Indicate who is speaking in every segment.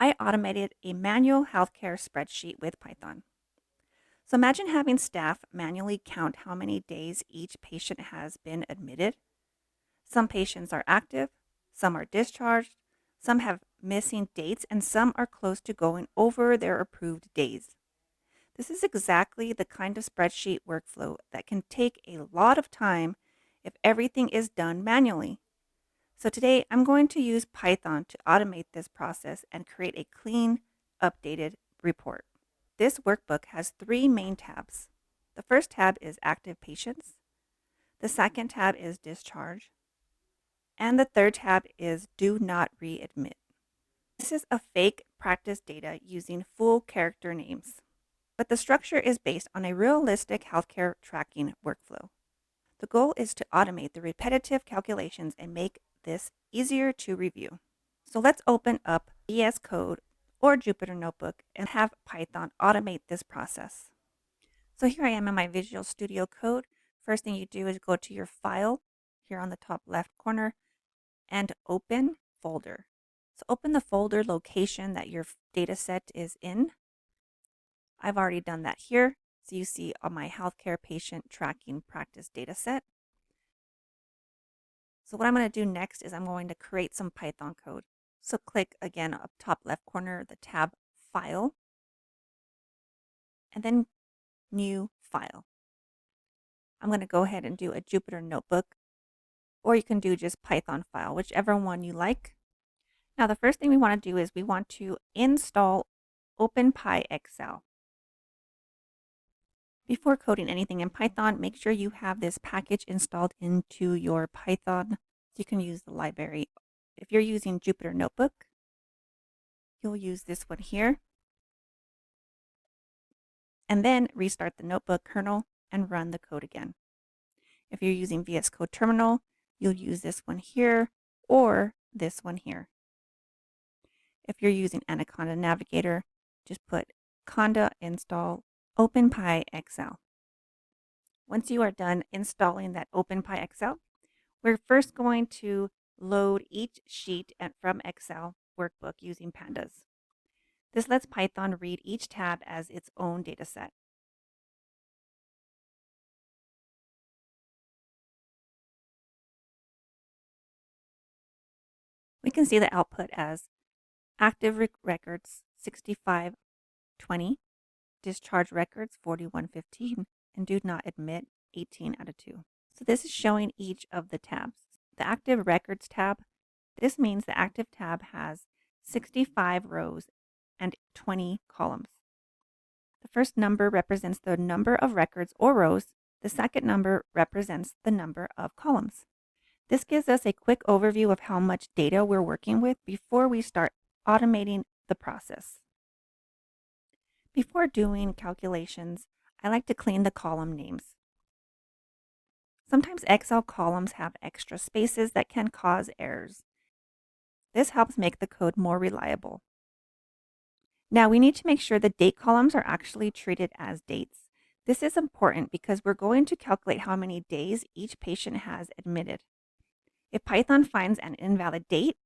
Speaker 1: I automated a manual healthcare spreadsheet with Python. So imagine having staff manually count how many days each patient has been admitted. Some patients are active, some are discharged, some have missing dates, and some are close to going over their approved days. This is exactly the kind of spreadsheet workflow that can take a lot of time if everything is done manually. So today I'm going to use Python to automate this process and create a clean, updated report. This workbook has three main tabs. The first tab is active patients. The second tab is discharge. And the third tab is do not readmit. This is a fake practice data using full character names, but the structure is based on a realistic healthcare tracking workflow. The goal is to automate the repetitive calculations and make this easier to review. So let's open up VS Code or Jupyter Notebook and have Python automate this process. So here I am in my Visual Studio Code. First thing you do is go to your file here on the top left corner and open folder. So open the folder location that your data set is in. I've already done that here. So you see on my healthcare patient tracking practice data set. So what I'm going to do next is I'm going to create some Python code. So click again up top left corner, the tab File, and then New File. I'm going to go ahead and do a Jupyter Notebook, or you can do just Python file, whichever one you like. Now the first thing we want to do is we want to install OpenPyXL. Before coding anything in Python, make sure you have this package installed into your Python so you can use the library. If you're using Jupyter Notebook, you'll use this one here. And then restart the notebook kernel and run the code again. If you're using VS Code Terminal, you'll use this one here or this one here. If you're using Anaconda Navigator, just put conda install OpenPyXL. Once you are done installing that OpenPyXL, we're first going to load each sheet from Excel workbook using pandas. This lets Python read each tab as its own data set. We can see the output as active records 6520, discharge records 4115, and do not admit 18 out of 2. So this is showing each of the tabs. The active records tab, this means the active tab has 65 rows and 20 columns. The first number represents the number of records or rows. The second number represents the number of columns. This gives us a quick overview of how much data we're working with before we start automating the process. Before doing calculations, I like to clean the column names. Sometimes Excel columns have extra spaces that can cause errors. This helps make the code more reliable. Now we need to make sure the date columns are actually treated as dates. This is important because we're going to calculate how many days each patient has admitted. If Python finds an invalid date,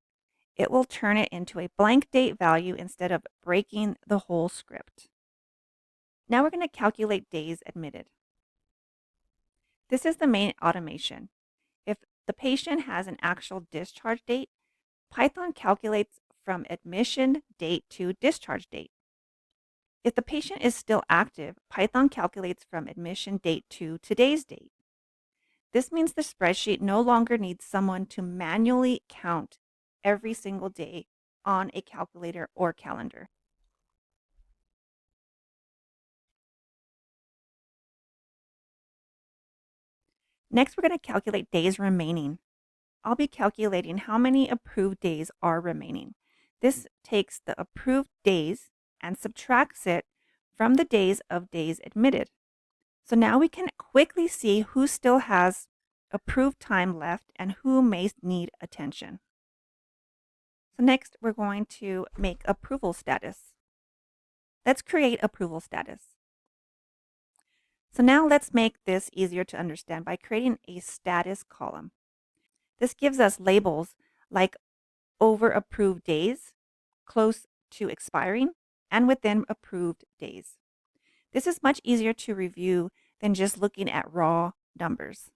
Speaker 1: it will turn it into a blank date value instead of breaking the whole script. Now we're going to calculate days admitted. This is the main automation. If the patient has an actual discharge date, Python calculates from admission date to discharge date. If the patient is still active, Python calculates from admission date to today's date. This means the spreadsheet no longer needs someone to manually count every single day on a calculator or calendar. Next, we're going to calculate days remaining. I'll be calculating how many approved days are remaining. This takes the approved days and subtracts it from the days of days admitted. So now we can quickly see who still has approved time left and who may need attention. So next, we're going to make approval status. Let's create approval status. So now let's make this easier to understand by creating a status column. This gives us labels like over approved days, close to expiring and within approved days. This is much easier to review than just looking at raw numbers.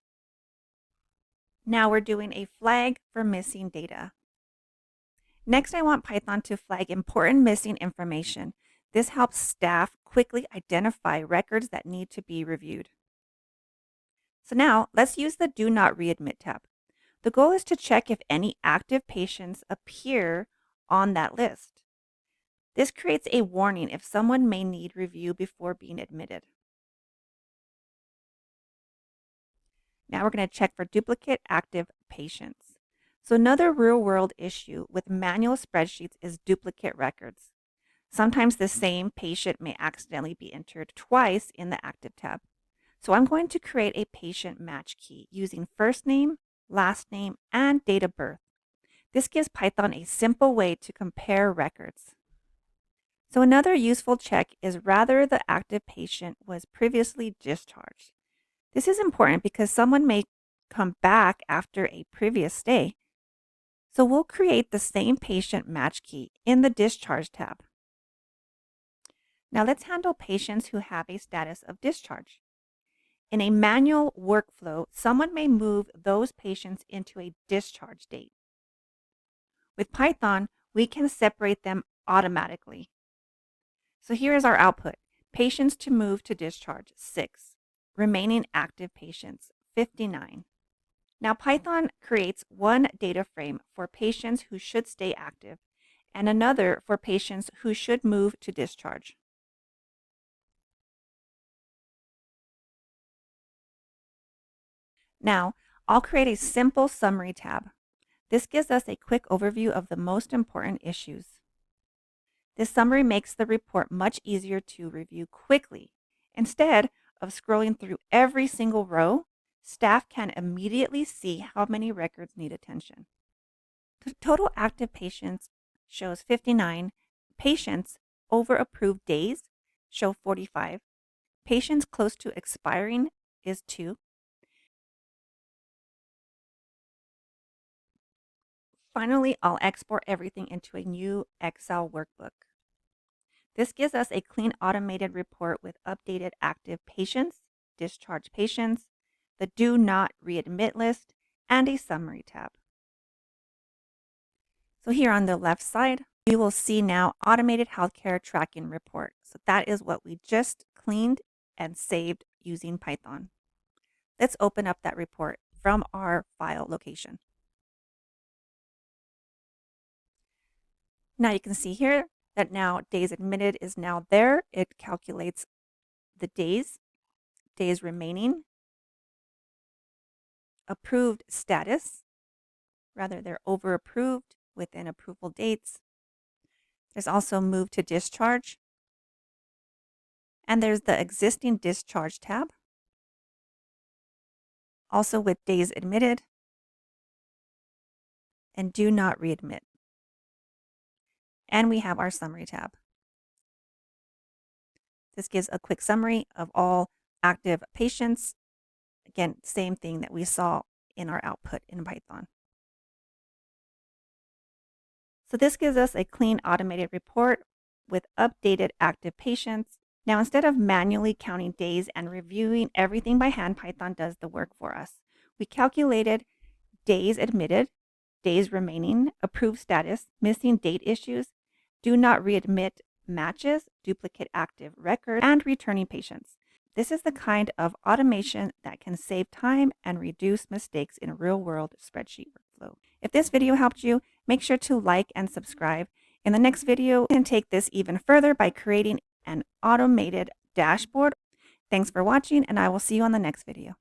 Speaker 1: Now we're doing a flag for missing data. Next, I want Python to flag important missing information. This helps staff quickly identify records that need to be reviewed. So now let's use the Do Not Readmit tab. The goal is to check if any active patients appear on that list. This creates a warning if someone may need review before being admitted. Now we're going to check for duplicate active patients. So another real-world issue with manual spreadsheets is duplicate records. Sometimes the same patient may accidentally be entered twice in the active tab. So I'm going to create a patient match key using first name, last name, and date of birth. This gives Python a simple way to compare records. So another useful check is whether the active patient was previously discharged. This is important because someone may come back after a previous stay. So we'll create the same patient match key in the discharge tab. Now let's handle patients who have a status of discharge. In a manual workflow, someone may move those patients into a discharge date. With Python, we can separate them automatically. So here is our output. Patients to move to discharge, 6. Remaining active patients, 59. Now Python creates one data frame for patients who should stay active and another for patients who should move to discharge. Now, I'll create a simple summary tab. This gives us a quick overview of the most important issues. This summary makes the report much easier to review quickly. Instead of scrolling through every single row, staff can immediately see how many records need attention. The total active patients shows 59. Patients over approved days show 45. Patients close to expiring is 2. Finally, I'll export everything into a new Excel workbook. This gives us a clean automated report with updated active patients, discharged patients, the Do Not Readmit list, and a summary tab. So here on the left side, we will see now automated healthcare tracking report. So that is what we just cleaned and saved using Python. Let's open up that report from our file location. Now you can see here that now days admitted is now there. It calculates the days remaining, approved status, rather they're over approved within approval dates. There's also move to discharge. And there's the existing discharge tab. Also with days admitted and do not readmit. And we have our summary tab. This gives a quick summary of all active patients. Again, same thing that we saw in our output in Python. So this gives us a clean automated report with updated active patients. Now, instead of manually counting days and reviewing everything by hand, Python does the work for us. We calculated days admitted, days remaining, approved status, missing date issues, do not readmit matches, duplicate active record, and returning patients. This is the kind of automation that can save time and reduce mistakes in real-world spreadsheet workflow. If this video helped you, make sure to like and subscribe. In the next video, we can take this even further by creating an automated dashboard. Thanks for watching, and I will see you on the next video.